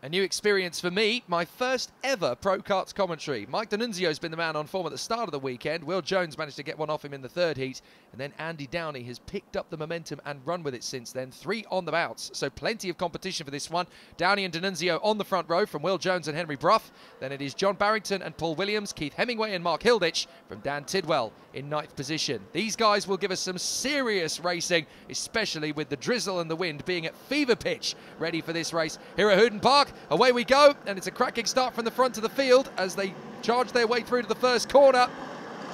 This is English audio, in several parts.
A new experience for me, my first ever Pro Karts commentary. Mike D'Annunzio's been the man on form at the start of the weekend. Will Jones managed to get one off him in the third heat, and then Andy Downey has picked up the momentum and run with it since then. 3 on the bounce, so plenty of competition for this one. Downey and D'Annunzio on the front row from Will Jones and Henry Brough. Then it is John Barrington and Paul Williams, Keith Hemingway and Mark Hilditch from Dan Tidwell in 9th position. These guys will give us some serious racing, especially with the drizzle and the wind being at fever pitch ready for this race here at Hooton Park. Away we go, and it's a cracking start from the front of the field as they charge their way through to the first corner.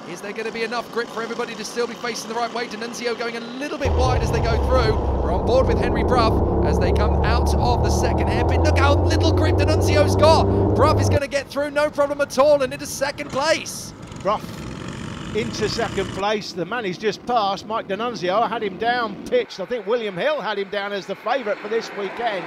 Is there going to be enough grip for everybody to still be facing the right way? D'Annunzio going a little bit wide as they go through. We're on board with Henry Brough as they come out of the second hairpin. Look how little grip D'Annunzio's got. Brough is going to get through, no problem at all, and into second place. Brough into second place. The man he's just passed, Mike D'Annunzio, had him down pitched. I think William Hill had him down as the favourite for this weekend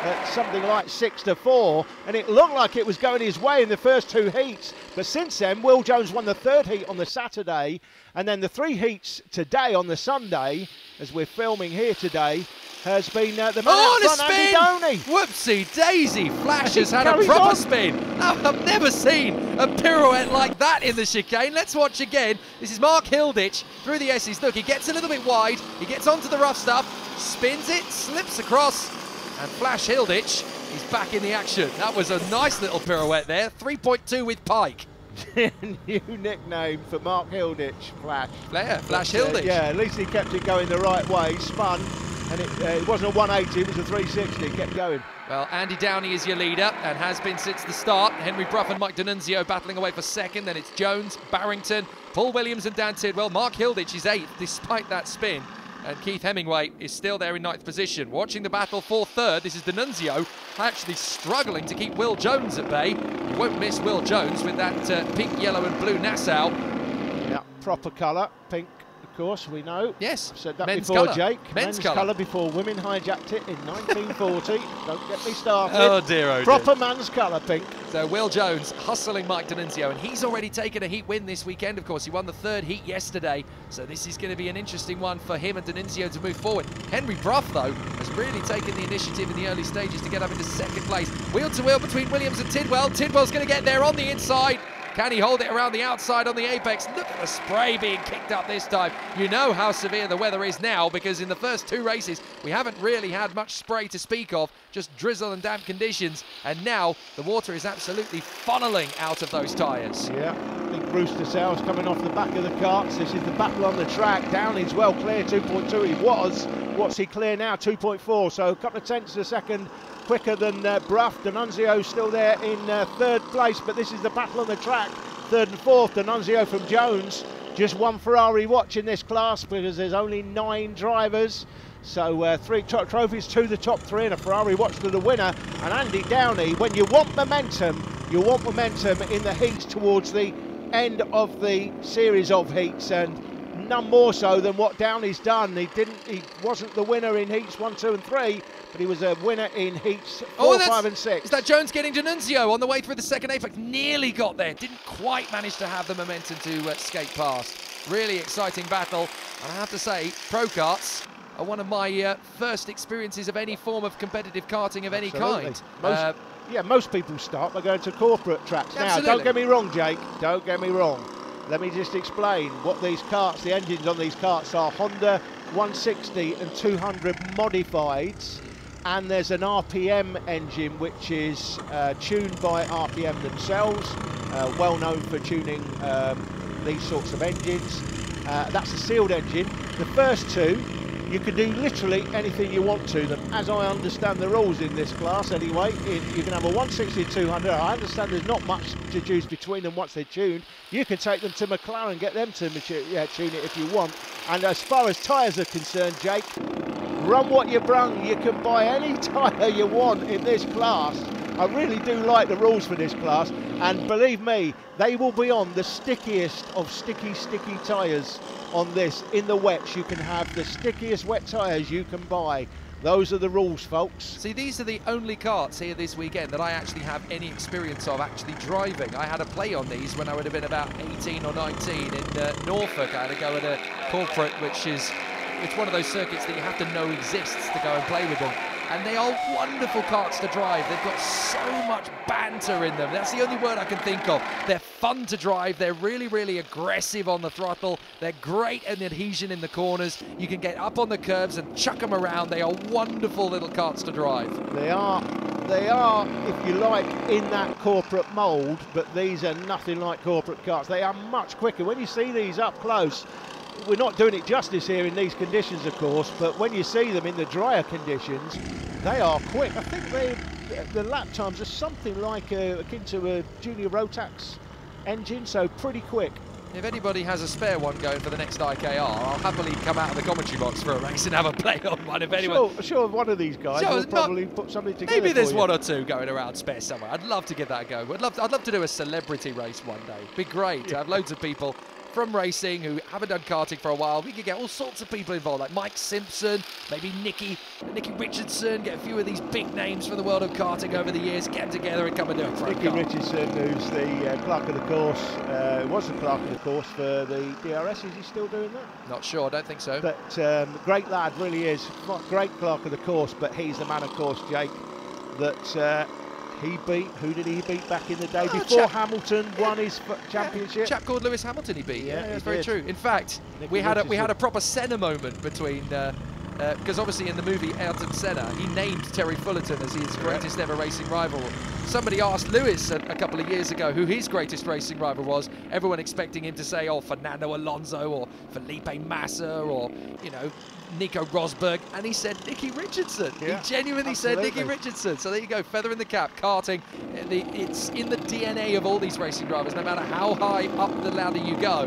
at something like 6-4, and it looked like it was going his way in the first 2 heats. But since then, Will Jones won the 3rd heat on the Saturday, and then the 3 heats today on the Sunday, as we're filming here today, has been the man out front, Andy Downey. Whoopsie daisy, Flash has had a proper spin. I've never seen a pirouette like that in the chicane. Let's watch again. This is Mark Hilditch through the S's. Look, he gets a little bit wide, he gets onto the rough stuff, spins it, slips across, and Flash Hilditch is back in the action. That was a nice little pirouette there. 3.2 with Pike. New nickname for Mark Hilditch, Flash. Flash Hilditch. Yeah, at least he kept it going the right way, spun, and it wasn't a 180, it was a 360, it kept going. Well, Andy Downey is your leader and has been since the start. Henry Brough and Mike D'Annunzio battling away for second. Then it's Jones, Barrington, Paul Williams and Dan Tidwell. Mark Hilditch is 8th despite that spin. And Keith Hemingway is still there in 9th position. Watching the battle for 3rd, this is D'Annunzio actually struggling to keep Will Jones at bay. You won't miss Will Jones with that pink, yellow and blue Nassau. Yeah, proper colour, pink, of course, we know. Yes, I've said that men's before, colour. Jake. Men's colour before women hijacked it in 1940. Don't get me started. Oh dear, oh dear. Proper man's colour, pink. So Will Jones hustling Mike D'Annunzio, and he's already taken a heat win this weekend. Of course, he won the 3rd heat yesterday, so this is going to be an interesting one for him and D'Annunzio to move forward. Henry Brough, though, has really taken the initiative in the early stages to get up into second place. Wheel to wheel between Williams and Tidwell. Tidwell's going to get there on the inside. Can he hold it around the outside on the apex? Look at the spray being kicked up this time. You know how severe the weather is now, because in the first 2 races, we haven't really had much spray to speak of, just drizzle and damp conditions. And now the water is absolutely funneling out of those tyres. Yeah, I think Brewster Sales coming off the back of the karts. This is the battle on the track. Downey's well clear, 2.2 he was. What's he clear now? 2.4, so a couple of tenths of a second quicker than Brough. D'Annunzio still there in 3rd place, but this is the battle on the track. 3rd and 4th, D'Annunzio from Jones. Just one Ferrari watch in this class because there's only 9 drivers. So 3 trophies to the top 3 and a Ferrari watch to the winner. And Andy Downey, when you want momentum in the heats towards the end of the series of heats, and none more so than what Downey's done. He wasn't the winner in heats 1, 2 and 3, but he was a winner in heats 4, 5 and 6. Is that Jones getting D'Annunzio on the way through the second apex? Nearly got there, didn't quite manage to have the momentum to skate past. Really exciting battle, and I have to say, Pro Karts are one of my first experiences of any form of competitive karting of any kind. Most people start by going to corporate tracks. Absolutely. Now, don't get me wrong, Jake, don't get me wrong. Let me just explain what these karts, the engines on these karts are. Honda 160 and 200 modifieds, and there's an RPM engine which is tuned by RPM themselves, well known for tuning these sorts of engines. That's a sealed engine. The first 2, you can do literally anything you want to them, as I understand the rules in this class anyway. You can have a 160 and 200. I understand there's not much to choose between them once they're tuned. You can take them to McLaren, get them to tune it if you want. And as far as tyres are concerned, Jake, run what you brung. You can buy any tyre you want in this class. I really do like the rules for this class, and believe me, they will be on the stickiest of sticky tyres on this. In the wets, you can have the stickiest wet tyres you can buy. Those are the rules, folks. See, these are the only karts here this weekend that I actually have any experience of actually driving. I had a play on these when I would have been about 18 or 19 in Norfolk. I had to go at a corporate, which is, it's one of those circuits that you have to know exists to go and play with them. and they are wonderful karts to drive. They've got so much banter in them. That's the only word I can think of. They're fun to drive. They're really, really aggressive on the throttle. They're great at adhesion in the corners. You can get up on the curbs and chuck them around. They are wonderful little karts to drive. They are, if you like, in that corporate mould, but these are nothing like corporate karts. They are much quicker. When you see these up close, we're not doing it justice here in these conditions, of course, but when you see them in the drier conditions, they are quick. I think the lap times are something like akin to a Junior Rotax engine, so pretty quick. If anybody has a spare one going for the next IKR, I'll happily come out of the commentary box for a race and have a play on one. If anyone, sure, one of these guys will probably put something together. Maybe there's one or two going around spare somewhere. I'd love to give that a go. I'd love to do a celebrity race one day. It'd be great to have loads of people from racing who haven't done karting for a while. We could get all sorts of people involved, like Mike Simpson, maybe Nicky Richardson, get a few of these big names from the world of karting over the years, get them together and come and do a pro Nicky kart. Richardson, who's the clerk of the course, was the clerk of the course for the DRS. Is he still doing that? Not sure, I don't think so. But great lad, really is. Great clerk of the course, but he's the man, of course, Jake, that he beat. Who did he beat back in the day before Hamilton won his championship? A chap called Lewis Hamilton he beat. Yeah, that's very did. true. In fact, we had a proper Senna moment between because obviously in the movie Ayrton Senna, he named Terry Fullerton as his greatest ever racing rival. Somebody asked Lewis a couple of years ago who his greatest racing rival was. Everyone expecting him to say, oh, Fernando Alonso or Felipe Massa or, you know, Nico Rosberg, and he said Nicky Richardson. Yeah, he genuinely said Nicky Richardson. So there you go, feather in the cap, karting. It's in the DNA of all these racing drivers. No matter how high up the ladder you go,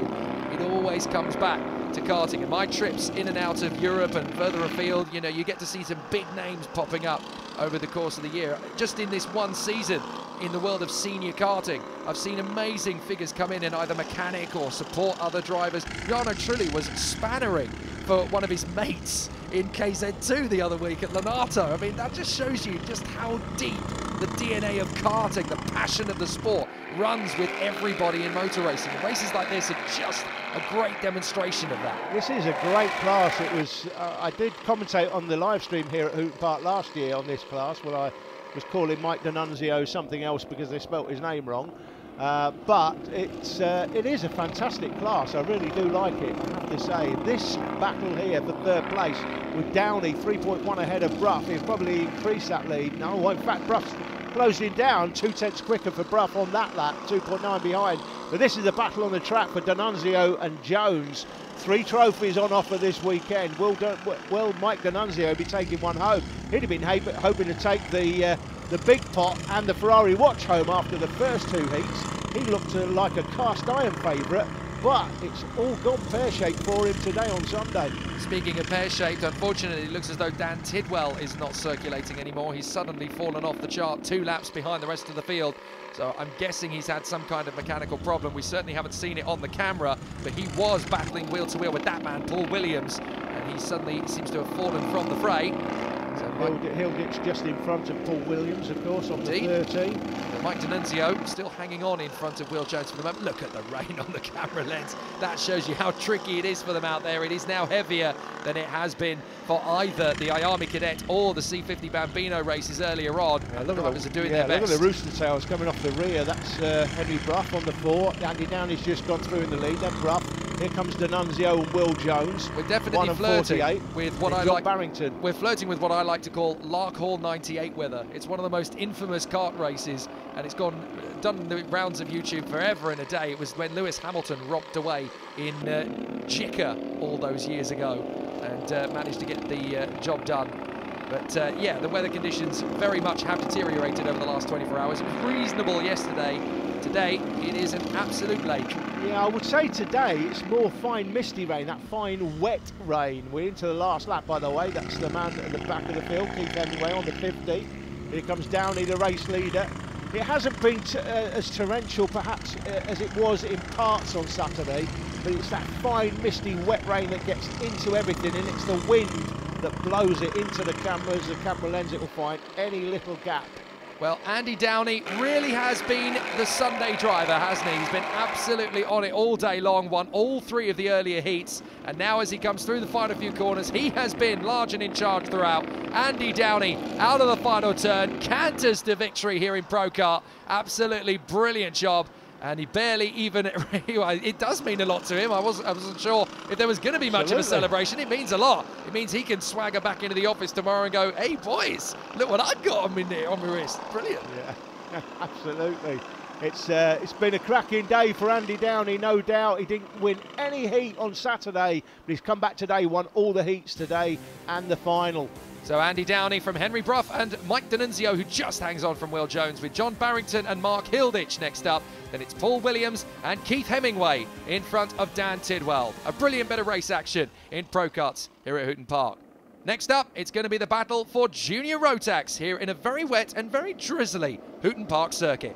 it always comes back to karting. And my trips in and out of Europe and further afield, you know, you get to see some big names popping up over the course of the year. Just in this one season in the world of senior karting, I've seen amazing figures come in and either mechanic or support other drivers. Jarno Trulli was spannering for one of his mates in KZ2 the other week at Lonato. I mean, that just shows you just how deep the DNA of karting, the passion of the sport, runs with everybody in motor racing. And races like this are just a great demonstration of that. This is a great class. It was. I did commentate on the live stream here at Hooton Park last year on this class, where I was calling Mike D'Annunzio something else because they spelt his name wrong. But it is a fantastic class. I really do like it, I have to say. This battle here for third place with Downey 3.1 ahead of Brough, he'll probably increase that lead. No, in fact, Brough's closing down 2/10 quicker for Brough on that lap, 2.9 behind. But this is the battle on the track for D'Annunzio and Jones. 3 trophies on offer this weekend. Will Mike D'Annunzio be taking one home? He'd have been hoping to take the big pot and the Ferrari watch home after the first 2 heats. He looked like a cast iron favourite, but it's all gone pear-shaped for him today on Sunday. Speaking of pear-shaped, unfortunately it looks as though Dan Tidwell is not circulating anymore. He's suddenly fallen off the chart 2 laps behind the rest of the field. So I'm guessing he's had some kind of mechanical problem. We certainly haven't seen it on the camera, but he was battling wheel to wheel with that man, Paul Williams, and he suddenly seems to have fallen from the fray. So Hilditch just in front of Paul Williams, of course, on the 13. Mike D'Annunzio still hanging on in front of Will Jones for the moment. Look at the rain on the camera lens. That shows you how tricky it is for them out there. It is now heavier than it has been for either the Iami Cadet or the C50 Bambino races earlier on. Yeah, drivers are doing their best. Look at the rooster tails coming off the rear. That's Henry Brough on the 4. Andy Downey's just gone through in the lead. Then Brough. Here comes D'Annunzio and Will Jones. We're definitely flirting with what I like. Barrington. We're flirting with what I like to call Lark Hall 98 weather. It's one of the most infamous kart races, and it's done the rounds of YouTube forever and a day. It was when Lewis Hamilton rocked away in Chicka all those years ago and managed to get the job done. But yeah, the weather conditions very much have deteriorated over the last 24 hours. It was reasonable yesterday. Today, it is an absolute lake. Yeah, I would say today it's more fine misty rain, that fine wet rain. We're into the last lap, by the way. That's the man at the back of the field, Keith Hemingway on the 50. Here comes Downey, the race leader. It hasn't been as torrential, perhaps, as it was in parts on Saturday, but it's that fine, misty, wet rain that gets into everything, and it's the wind that blows it into the cameras, the camera lens. It will find any little gap Well, Andy Downey really has been the Sunday driver, hasn't he? He's been absolutely on it all day long, won all 3 of the earlier heats, and now as he comes through the final few corners, he has been large and in charge throughout. Andy Downey out of the final turn, canters to victory here in Pro Kart. Absolutely brilliant job. And he barely even, it does mean a lot to him. I wasn't sure if there was going to be much of a celebration. It means a lot. It means he can swagger back into the office tomorrow and go, hey boys, look what I've got on my wrist. Brilliant. Yeah, absolutely. It's been a cracking day for Andy Downey, no doubt. He didn't win any heat on Saturday, but he's come back today, won all the heats today and the final. So Andy Downey from Henry Brough and Mike D'Annunzio, who just hangs on from Will Jones, with John Barrington and Mark Hilditch next up. Then it's Paul Williams and Keith Hemingway in front of Dan Tidwell. A brilliant bit of race action in Pro Karts here at Hooton Park. Next up, it's going to be the battle for Junior Rotax here in a very wet and very drizzly Hooton Park circuit.